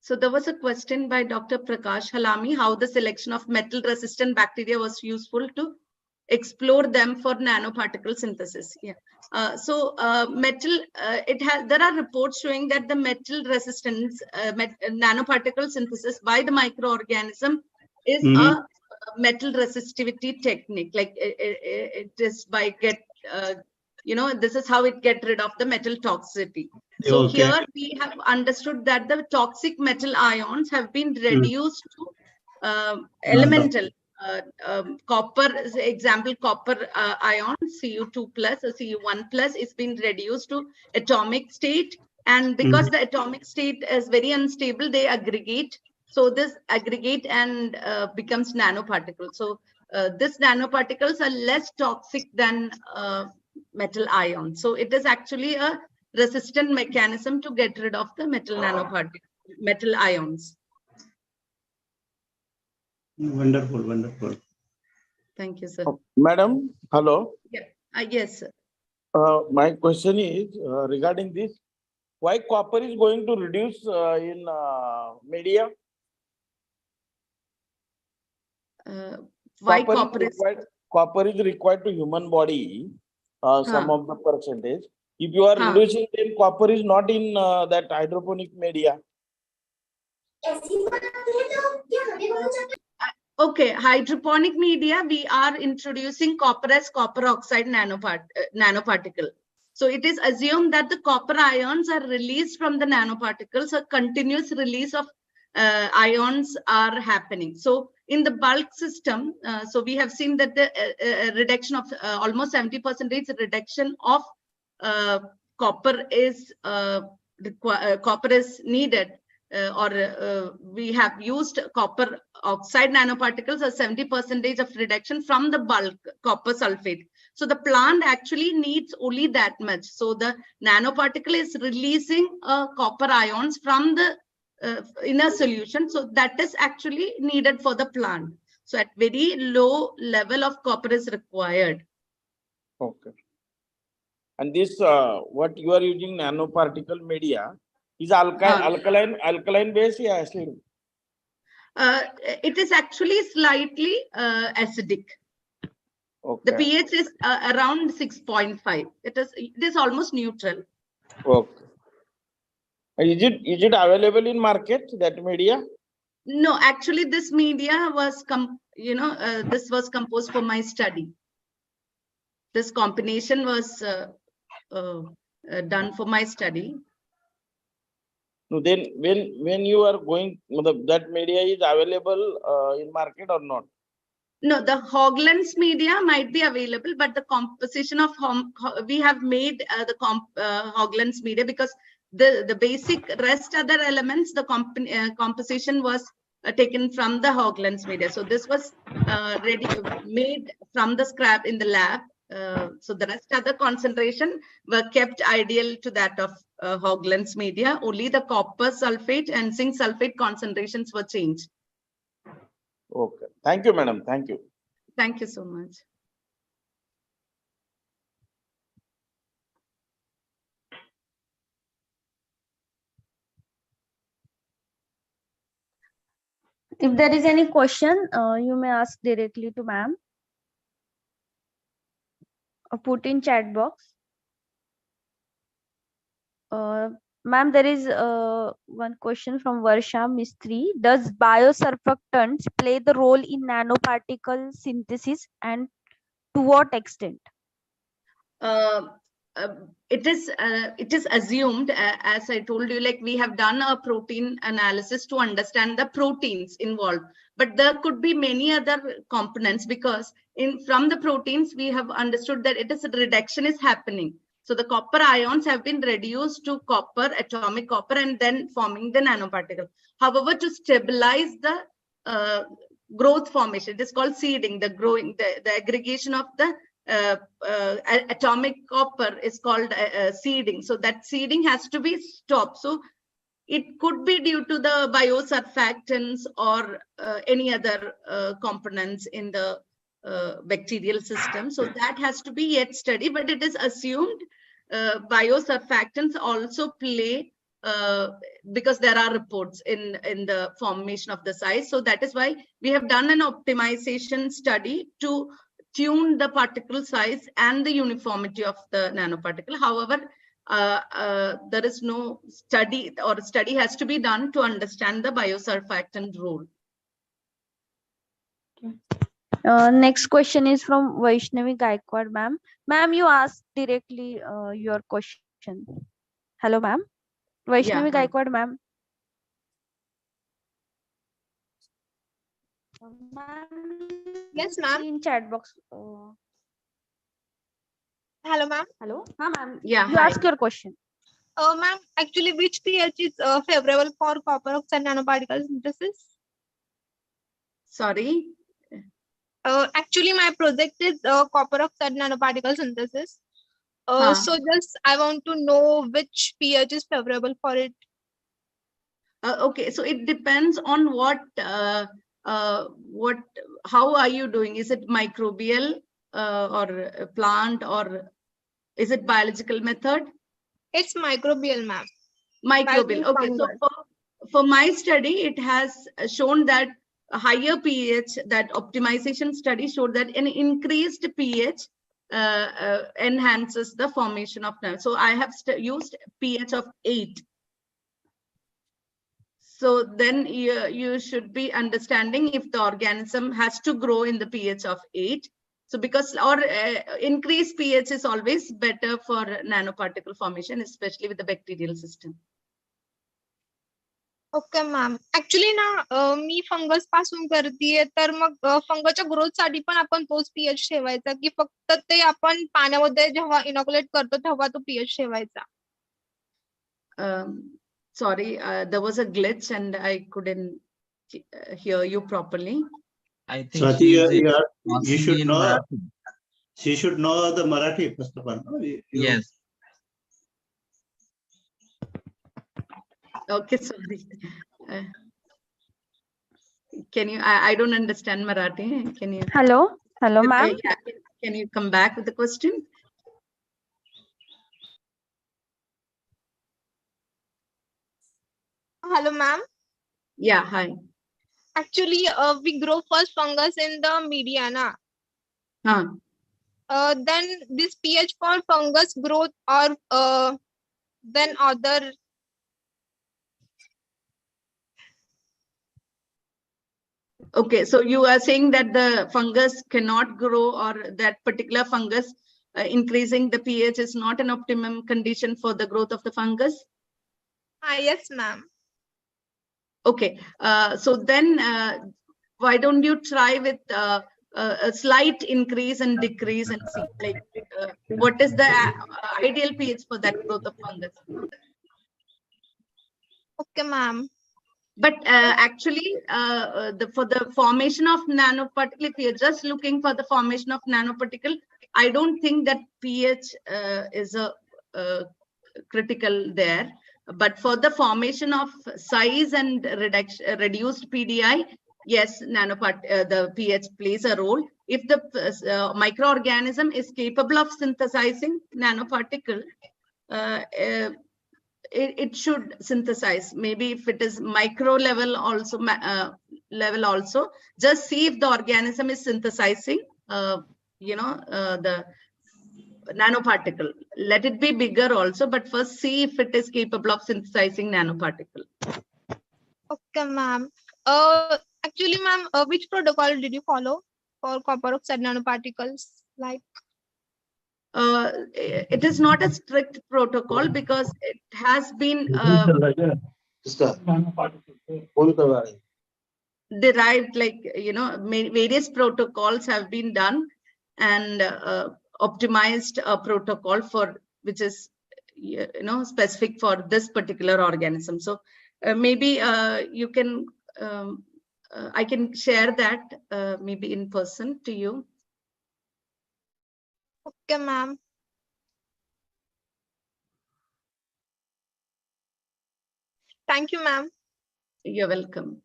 So there was a question by Dr. Prakash Halami, how the selection of metal-resistant bacteria was useful to explore them for nanoparticle synthesis. Yeah. There are reports showing that the metal resistance nanoparticle synthesis by the microorganism is a metal resistivity technique. Like it is by this is how it get rid of the metal toxicity. So here we have understood that the toxic metal ions have been reduced to elemental copper. Example, copper ion Cu2 plus or Cu1 plus is been reduced to atomic state, and because the atomic state is very unstable, they aggregate. So this aggregate and becomes nanoparticles. So these nanoparticles are less toxic than metal ions. So it is actually a resistant mechanism to get rid of the metal metal ions. Wonderful. Thank you, sir. Madam, hello. Yeah. Yes, sir. My question is regarding this. Why copper is going to reduce in media? Why copper is required to human body, some of the percentage. If you are reducing, then copper is not in that hydroponic media. Okay, hydroponic media, we are introducing copper as copper oxide nanoparticle. So it is assumed that the copper ions are released from the nanoparticles. A continuous release of ions are happening. So in the bulk system, so we have seen that the reduction of almost 70% reduction of copper is needed. We have used copper oxide nanoparticles as 70% of reduction from the bulk copper sulfate. So the plant actually needs only that much. So the nanoparticle is releasing copper ions from the inner solution. So that is actually needed for the plant. So at very low level of copper is required. Okay. And this, what you are using nanoparticle media, is alkaline base or acid? It is actually slightly acidic. Okay. The pH is around 6.5. It is almost neutral. Okay. Is it available in market, that media? No, actually this media was this was composed for my study. This combination was done for my study. No, then when you are going, that media is available in market or not? No, the Hoagland's media might be available, but the composition of we have made the Hoagland's media because the basic rest other elements, the composition was taken from the Hoagland's media. So this was made from the scrap in the lab. So the rest other concentration were kept ideal to that of Hoagland's media. Only the copper sulfate and zinc sulfate concentrations were changed. Okay. Thank you, madam. Thank you. Thank you so much. If there is any question, you may ask directly to ma'am or put in chat box. Ma'am, there is one question from Varsha Mistry. Does biosurfactants play the role in nanoparticle synthesis, and to what extent? It is assumed, as I told you, like we have done a protein analysis to understand the proteins involved, but there could be many other components because from the proteins we have understood that a reduction is happening. So the copper ions have been reduced to copper, atomic copper, and then forming the nanoparticle. However, to stabilize the growth formation, it is called seeding, the aggregation of the atomic copper is called seeding. So that seeding has to be stopped. So it could be due to the biosurfactants or any other components in the bacterial system. So that has to be yet studied, but it is assumed biosurfactants also play because there are reports in the formation of the size. So that is why we have done an optimization study to tune the particle size and the uniformity of the nanoparticle. However, there is no study, or a study has to be done to understand the biosurfactant role. Next question is from Vaishnavi Gaikwad, ma'am. Ma'am, you asked directly your question. Hello, ma'am. Vaishnavi Gaikwad, ma'am. Yes, ma'am. In chat box. Hello, ma'am. Hello, ma'am. Yeah, you hi. ask your question. Ma'am, actually, which pH is favorable for copper oxide nanoparticle synthesis? Sorry. Actually, my project is copper oxide nanoparticle synthesis. So just I want to know which pH is favorable for it. Okay, so it depends on how are you doing? Is it microbial or a plant, or is it biological method? It's microbial, ma'am. Microbial. Okay, so for my study, it has shown that a higher pH, that optimization study showed that an increased pH enhances the formation of nerve. So I have used pH of 8. So then you should be understanding if the organism has to grow in the pH of 8. So because increased pH is always better for nanoparticle formation, especially with the bacterial system. Okay ma'am actually ना मी fungus पासून करतेय तर मग फंगसच्या growth साठी पण आपण तोच pH ठेवायचा की फक्त ते आपण पाण्यामध्ये जेव्हा इनॉक्युलेट करतो तेव्हा तो पीएच ठेवायचा. Sorry, there was a glitch and I couldn't hear you properly. I think she should know the Marathi first of all. Yes. Okay, sorry. Can you? I don't understand Marathi. Can you? Hello, ma'am. Yeah, can you come back with the question? Hello, ma'am. Yeah, hi. Actually, we grow first fungus in the media, na. Then this pH for fungus growth or then other. Okay, so you are saying that the fungus cannot grow, or that particular fungus increasing the pH is not an optimum condition for the growth of the fungus? Yes, ma'am. Okay, so then why don't you try with a slight increase and decrease and see like what is the ideal pH for that growth of fungus. Okay, ma'am. But actually, for the formation of nanoparticle, if you're just looking for the formation of nanoparticle, I don't think that pH is a critical there. But for the formation of size and reduced PDI, yes, the pH plays a role. If the microorganism is capable of synthesizing nanoparticle, it should synthesize. Maybe if it is micro level also, just see if the organism is synthesizing, the nanoparticle. Let it be bigger also, but first see if it is capable of synthesizing nanoparticle. Okay, ma'am. Actually, ma'am, which protocol did you follow for copper oxide nanoparticles? Like, it is not a strict protocol because it has been derived, like various protocols have been done and optimized a protocol for which is specific for this particular organism. So maybe you can I can share that maybe in person to you. okay, ma'am. Thank you, ma'am. You're welcome.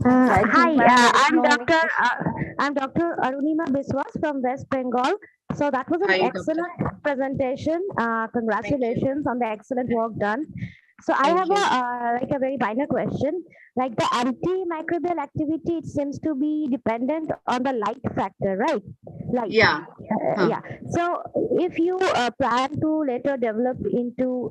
Hi, I'm Dr. Arunima Biswas from West Bengal. So that was an Hi, excellent presentation. Congratulations on the excellent work done. So I have a very minor question. Like the antimicrobial activity, it seems to be dependent on the light factor, right? Light. Yeah. Yeah. So if you plan to later develop into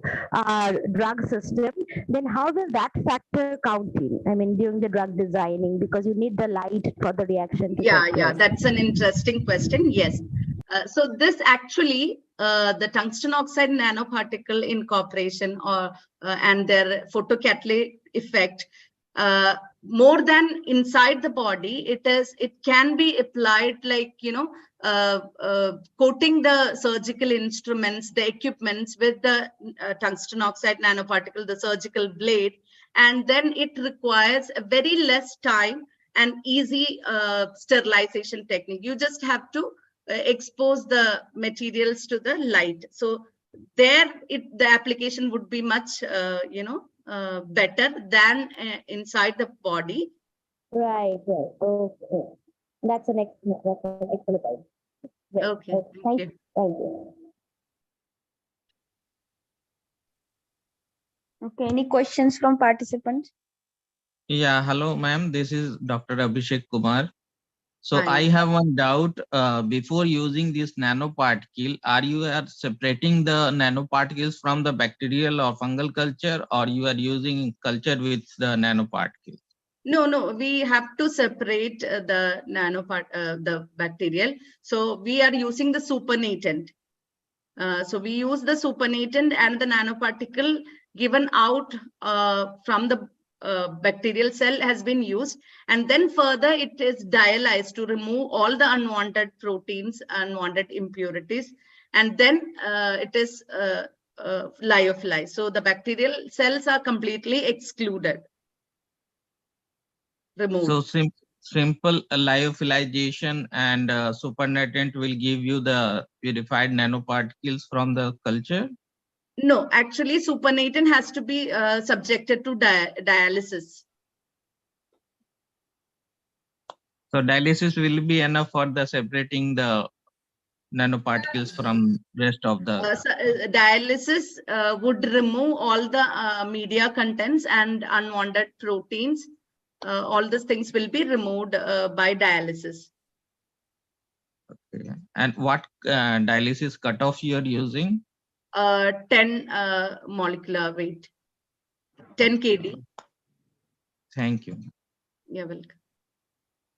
drug system, then how will that factor count in? I mean, during the drug designing, because you need the light for the reaction to take place. That's an interesting question. Yes. So this actually, the tungsten oxide nanoparticle incorporation and their photocatalytic effect, more than inside the body, it can be applied like coating the surgical instruments, the equipments with the tungsten oxide nanoparticle, the surgical blade, and then it requires a very less time and easy sterilization technique. You just have to expose the materials to the light. So there the application would be much better than inside the body. Right. Okay. That's an excellent point. Right. Okay. Thank you. Thank you. Okay. Any questions from participants? Yeah, hello, ma'am. This is Dr. Abhishek Kumar. So Hi. I have one doubt. Before using this nanoparticle, are you separating the nanoparticles from the bacterial or fungal culture, or you are using culture with the nanoparticle? No, we have to separate the the bacterial. So we are using the supernatant. So we use the supernatant and the nanoparticle given out from the bacterial cell has been used, and then further it is dialyzed to remove all the unwanted proteins, unwanted impurities, and then it is lyophilized. So the bacterial cells are completely excluded, removed. So simple lyophilization and supernatant will give you the purified nanoparticles from the culture? No, actually supernatant has to be subjected to dialysis. So dialysis will be enough for the separating the nanoparticles from rest of the dialysis would remove all the media contents and unwanted proteins. All these things will be removed by dialysis. Okay. And what dialysis cutoff you are using? 10 molecular weight, 10 kD. Thank you. You're welcome.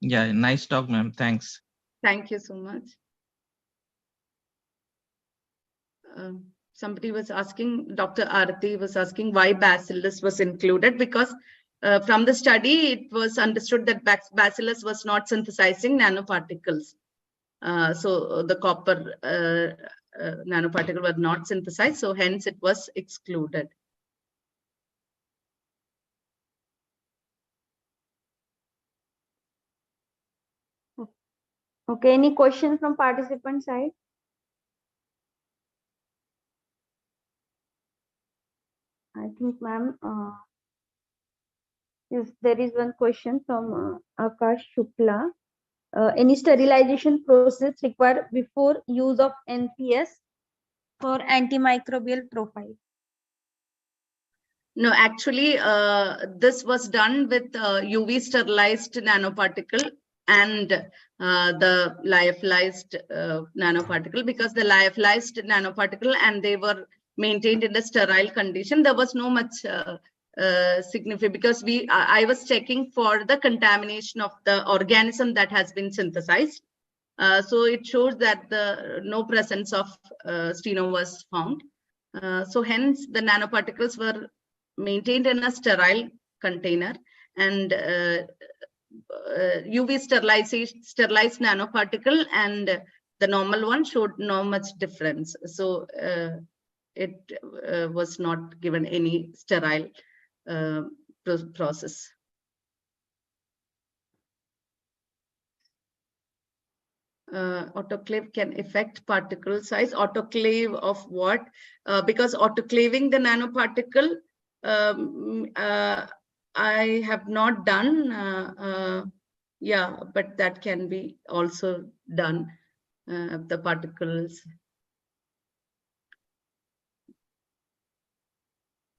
Yeah, nice talk, ma'am. Thanks. Thank you so much. somebody was asking, Dr. Arati was asking why Bacillus was included, because from the study, it was understood that Bacillus was not synthesizing nanoparticles. So the copper nanoparticle were not synthesized, so hence it was excluded. Okay, any questions from participant side? I think, ma'am, yes, there is one question from Akash Shukla. Any sterilization process required before use of NPS for antimicrobial profile? No, actually, this was done with UV sterilized nanoparticle and the lyophilized nanoparticle, because the lyophilized nanoparticle and they were maintained in a sterile condition. There was no much significant, because I was checking for the contamination of the organism that has been synthesized. So it shows that no presence of steno was found. So hence the nanoparticles were maintained in a sterile container, and UV sterilized nanoparticle and the normal one showed no much difference. So it was not given any sterile process. Autoclave can affect particle size. Autoclave of what? Because autoclaving the nanoparticle, I have not done. Yeah, but that can be also done. The particles.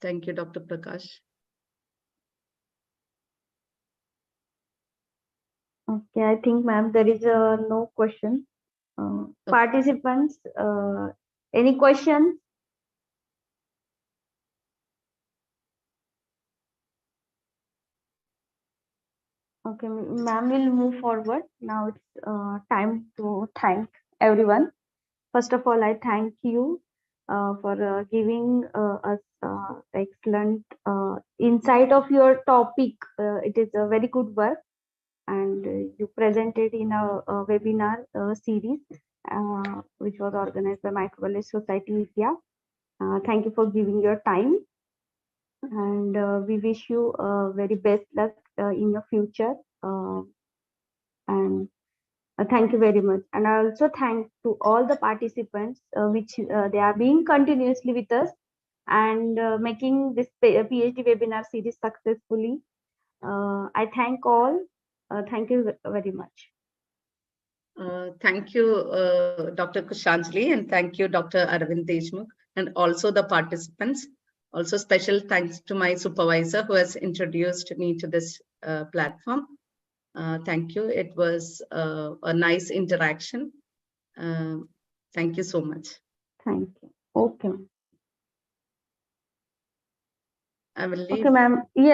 Thank you, Dr. Prakash. Okay, I think, ma'am, there is no question. Participants, any questions? Okay, ma'am, we'll move forward. Now it's time to thank everyone. First of all, I thank you for giving us excellent insight of your topic. It is a very good work, and you presented in a webinar series which was organized by Microbiology Society India. Thank you for giving your time, and we wish you very best luck in your future. And thank you very much. And I also thank to all the participants, which they are being continuously with us and making this PhD webinar series successfully. I thank all. Thank you very much. Thank you, Dr. Kushanjali, and thank you, Dr. Arvind Deshmukh, and also the participants. Also, special thanks to my supervisor who has introduced me to this platform. Thank you. It was a nice interaction. Thank you so much. Thank you. Okay. I will leave. Okay, ma'am. Yes.